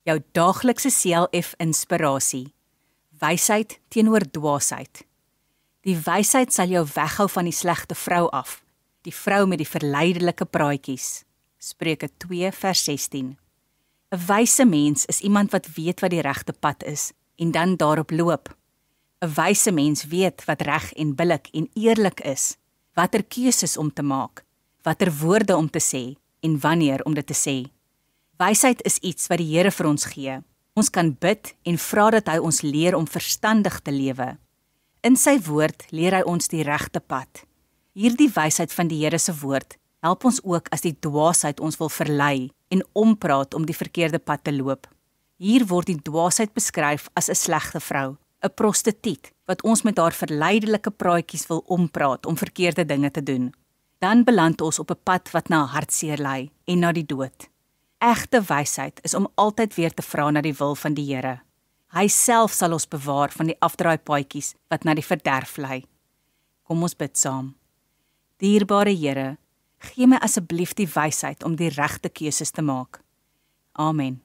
jou daaglikse CLF inspirasie. Wysheid teenoor dwaasheid. Die wysheid sal jou weghou van die slegte vrou af, die vrou met die verleidelike praatjies. Spreuke 2 vers 16. 'n Wyse mens is iemand wat weet wat die regte pad is en dan daarop loop. 'n Wyse mens weet wat reg en billik en eerlik is, watter keuses om te maak, watter woorde om te sê en wanneer om dit te sê. Wysheid is iets wat die Here vir ons gee. Ons kan bid en vra dat hy ons leer om verstandig te lewe. In sy woord leer hy ons die regte pad. Hierdie wysheid van die Here se woord help ons ook as die dwaasheid ons wil verlei en ompraat om die verkeerde pad te loop. Hier word die dwaasheid beskryf as 'n slegte vrou, 'n prostituut wat ons met haar verleidelike praatjies wil ompraat om verkeerde dinge te doen. Dan beland ons op 'n pad wat na hartseer lei en na die dood. Egte wysheid is om altyd weer te vra na die wil van die Here. Hy self sal ons bewaar van die afdraaipaadjies wat na die verderf lei. Kom ons bid saam. Dierbare Here, gee my asseblief die wysheid om die regte keuses te maak. Amen.